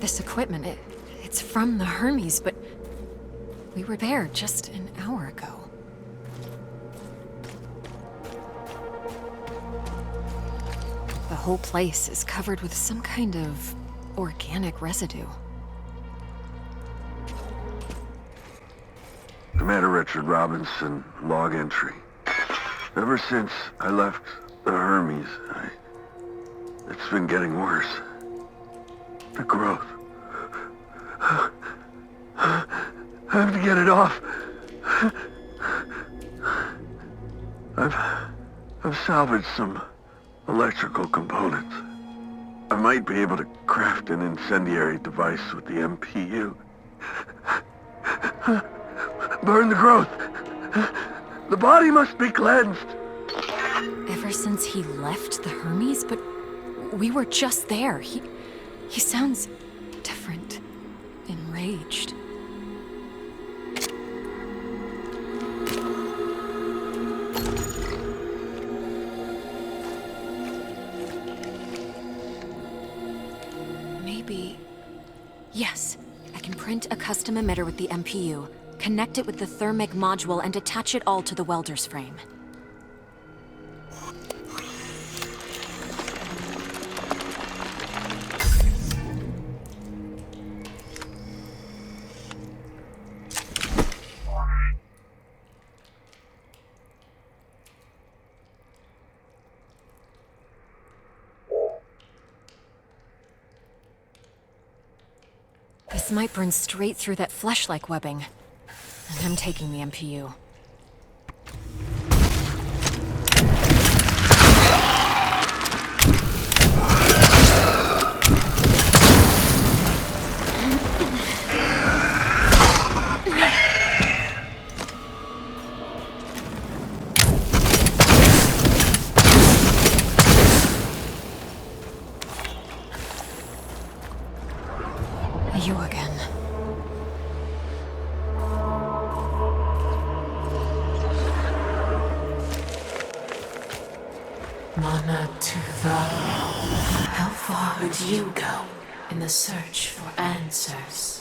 This equipment, it's from the Hermes, but we were there just an hour ago. The whole place is covered with some kind of organic residue. Commander Richard Robinson, log entry. Ever since I left the Hermes, it's been getting worse. The growth. I have to get it off. I've salvaged some electrical components. I might be able to craft an incendiary device with the MPU. Burn the growth. The body must be cleansed. Ever since he left the Hermes, but we were just there. He sounds different, enraged. Maybe... Yes, I can print a custom emitter with the MPU, connect it with the thermic module, and attach it all to the welder's frame. This might burn straight through that flesh-like webbing. And I'm taking the MPU. You again. Mana Tutha. How far would you go in the search for answers?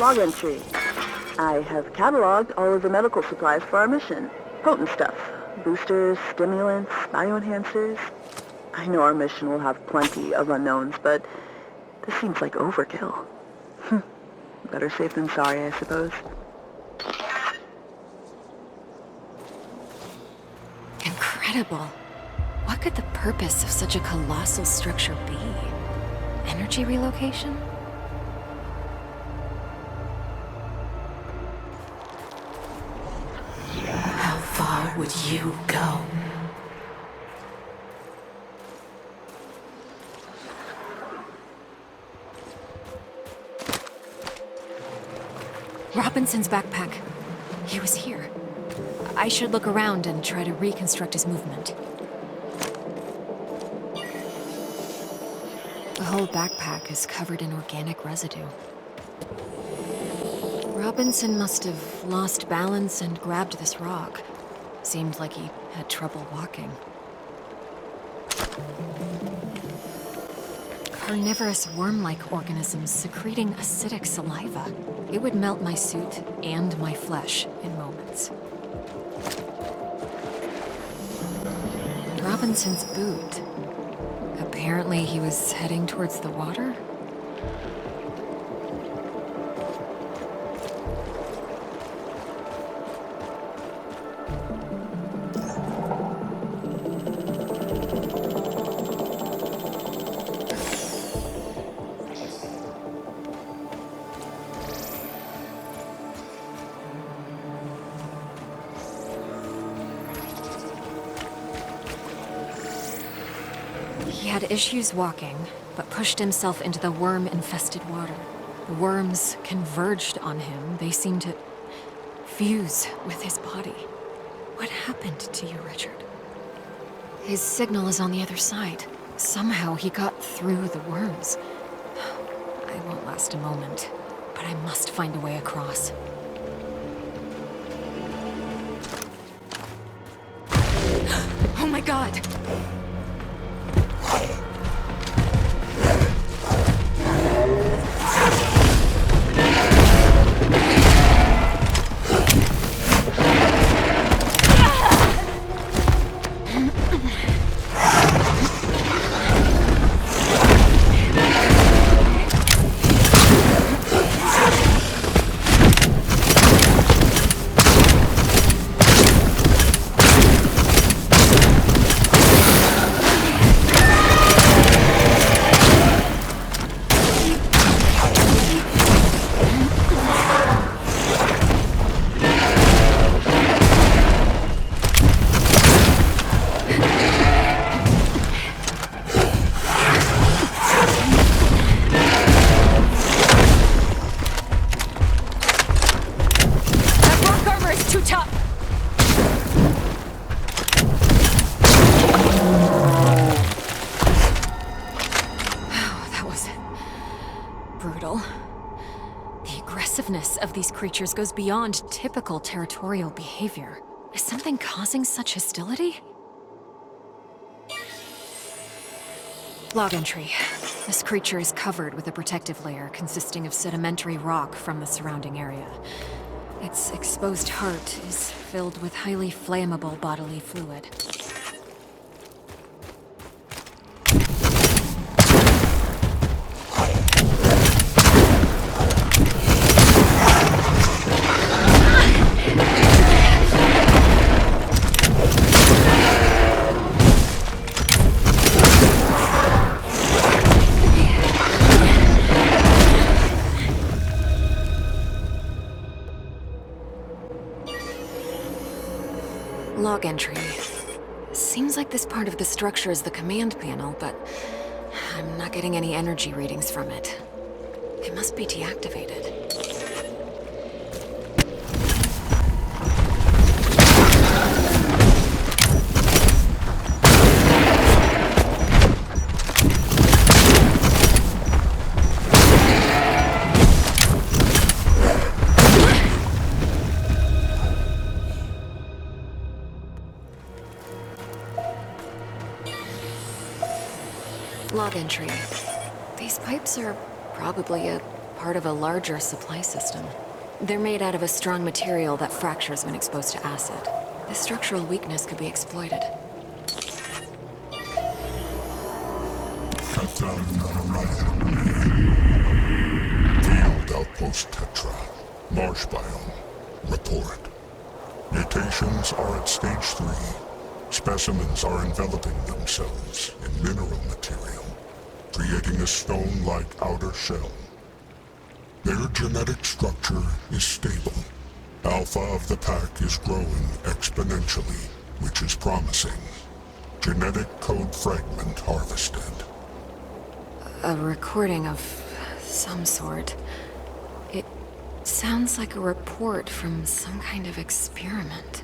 Log entry. I have cataloged all of the medical supplies for our mission. Potent stuff. Boosters, stimulants, bioenhancers. I know our mission will have plenty of unknowns, but this seems like overkill. Better safe than sorry, I suppose. Incredible. What could the purpose of such a colossal structure be? Energy relocation? How far would you go? Robinson's backpack. He was here. I should look around and try to reconstruct his movement. The whole backpack is covered in organic residue. Robinson must have lost balance and grabbed this rock. Seemed like he had trouble walking. Carnivorous worm-like organisms secreting acidic saliva. It would melt my suit and my flesh in moments. Robinson's boot. Apparently he was heading towards the water? He had issues walking, but pushed himself into the worm-infested water. The worms converged on him. They seemed to fuse with his body. What happened to you, Richard? His signal is on the other side. Somehow he got through the worms. I won't last a moment, but I must find a way across. Oh my god! Of these creatures goes beyond typical territorial behavior. Is something causing such hostility? Log entry. This creature is covered with a protective layer consisting of sedimentary rock from the surrounding area. Its exposed heart is filled with highly flammable bodily fluid. Log entry. Seems like this part of the structure is the command panel, but I'm not getting any energy readings from it. It must be deactivated. Log entry. These pipes are probably a part of a larger supply system. They're made out of a strong material that fractures when exposed to acid. The structural weakness could be exploited. Field Outpost Tetra. Marsh biome. Report. Mutations are at stage 3. Specimens are enveloping themselves in mineral material, creating a stone-like outer shell. Their genetic structure is stable. Alpha of the pack is growing exponentially, which is promising. Genetic code fragment harvested. A recording of some sort. It sounds like a report from some kind of experiment.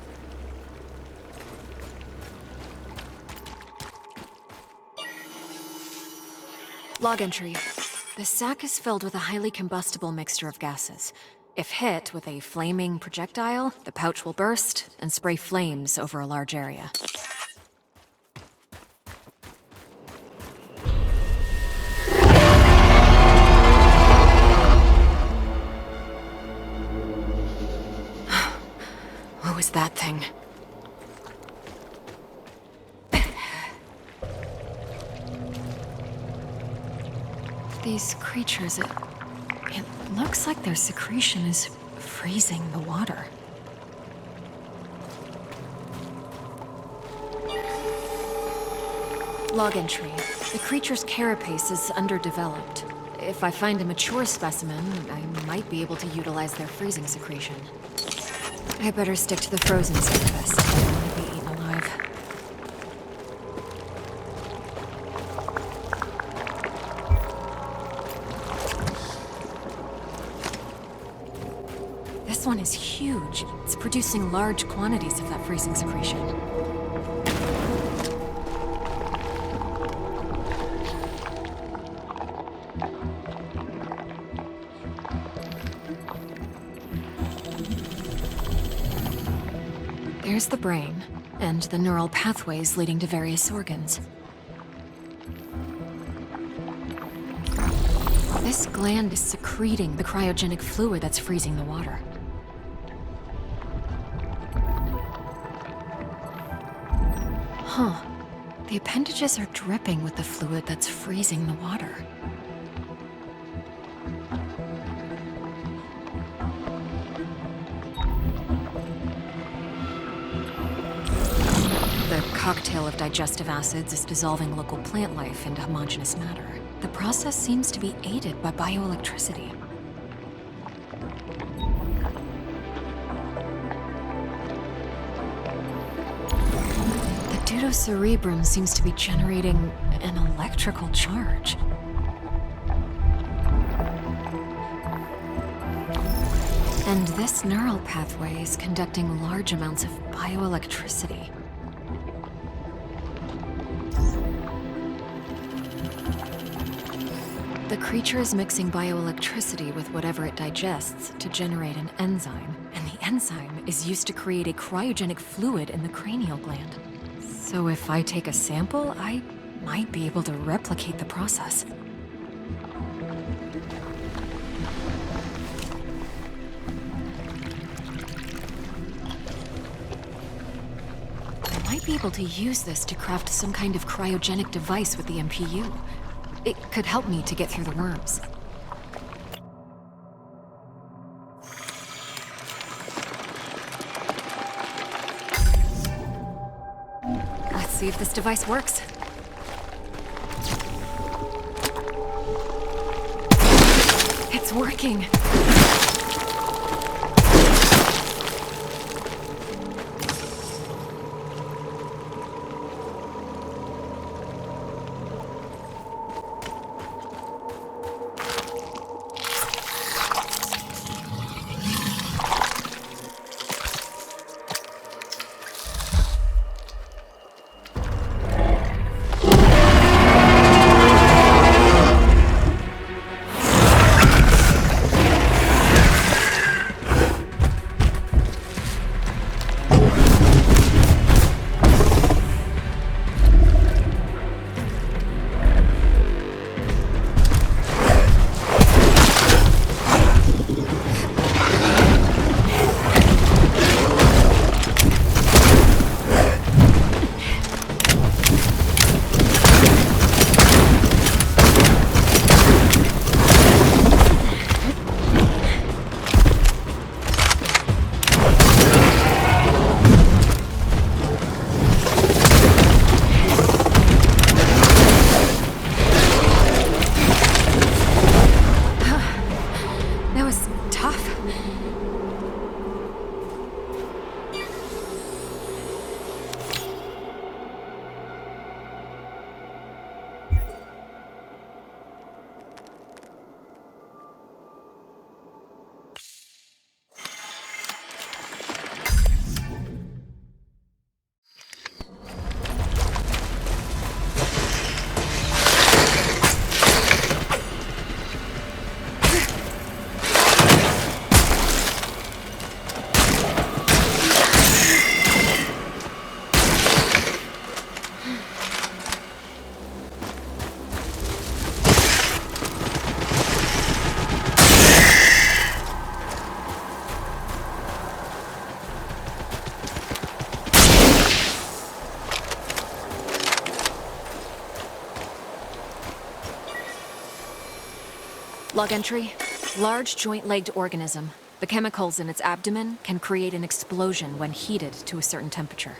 Log entry. The sack is filled with a highly combustible mixture of gases. If hit with a flaming projectile, the pouch will burst and spray flames over a large area. What was that thing? These creatures, it looks like their secretion is freezing the water. Log entry. The creature's carapace is underdeveloped. If I find a mature specimen, I might be able to utilize their freezing secretion. I better stick to the frozen side of this. I don't want to be eaten alive. This one is huge. It's producing large quantities of that freezing secretion. There's the brain, and the neural pathways leading to various organs. This gland is secreting the cryogenic fluid that's freezing the water. Huh. The appendages are dripping with the fluid that's freezing the water. The cocktail of digestive acids is dissolving local plant life into homogeneous matter. The process seems to be aided by bioelectricity. The deuterocerebrum seems to be generating an electrical charge. And this neural pathway is conducting large amounts of bioelectricity. The creature is mixing bioelectricity with whatever it digests to generate an enzyme, and the enzyme is used to create a cryogenic fluid in the cranial gland. So if I take a sample, I might be able to replicate the process. I might be able to use this to craft some kind of cryogenic device with the MPU. It could help me to get through the worms. Let's see if this device works. It's working. Log entry: large joint-legged organism. The chemicals in its abdomen can create an explosion when heated to a certain temperature.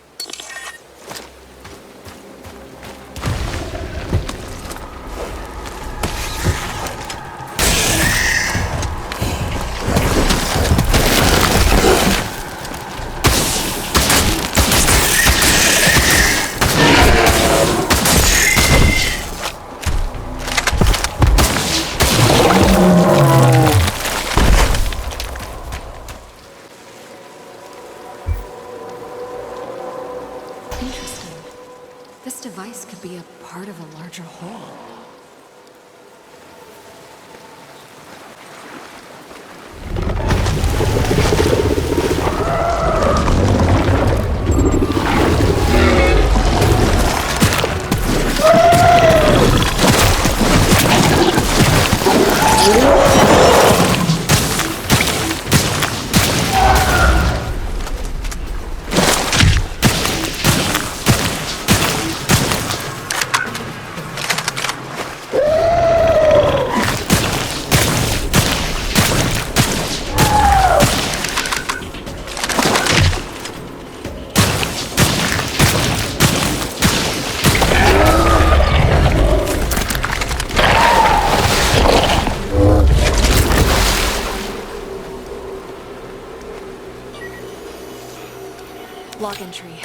Log entry.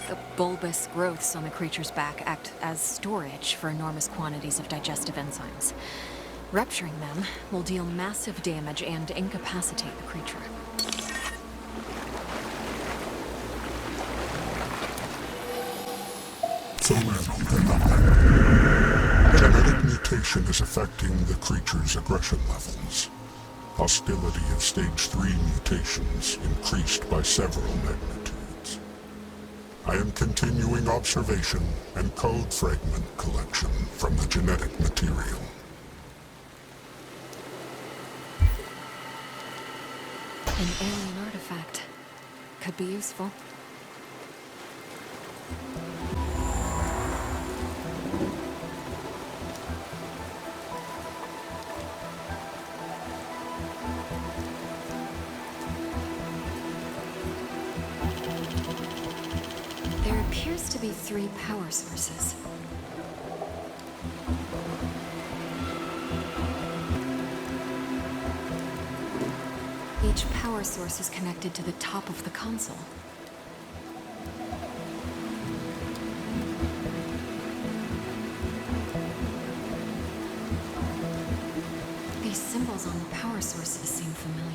The bulbous growths on the creature's back act as storage for enormous quantities of digestive enzymes. Rupturing them will deal massive damage and incapacitate the creature. Genetic mutation is affecting the creature's aggression levels. Hostility of stage 3 mutations increased by several magnitudes. I am continuing observation and code fragment collection from the genetic material. An alien artifact. Could be useful. There appears to be 3 power sources. Each power source is connected to the top of the console. These symbols on the power sources seem familiar.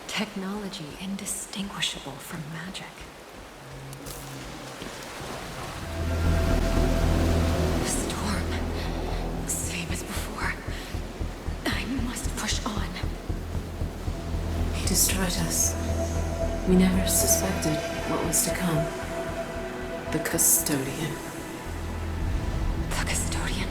Technology indistinguishable from magic. Storm. Same as before. I must push on. He destroyed us. We never suspected what was to come. The Custodian. The Custodian.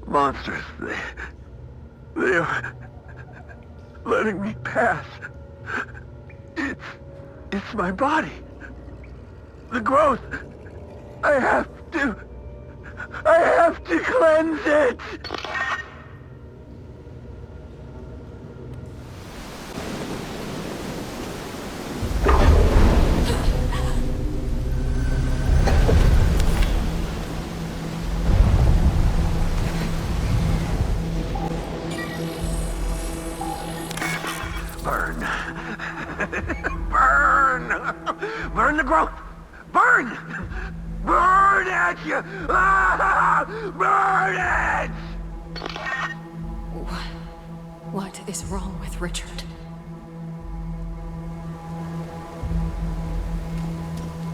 Monsters, they are letting me pass. It's my body. The growth. I have to cleanse it. Burn. Burn! Burn the growth! Burn! Burn at you! Ah! Burn it! What is wrong with Richard?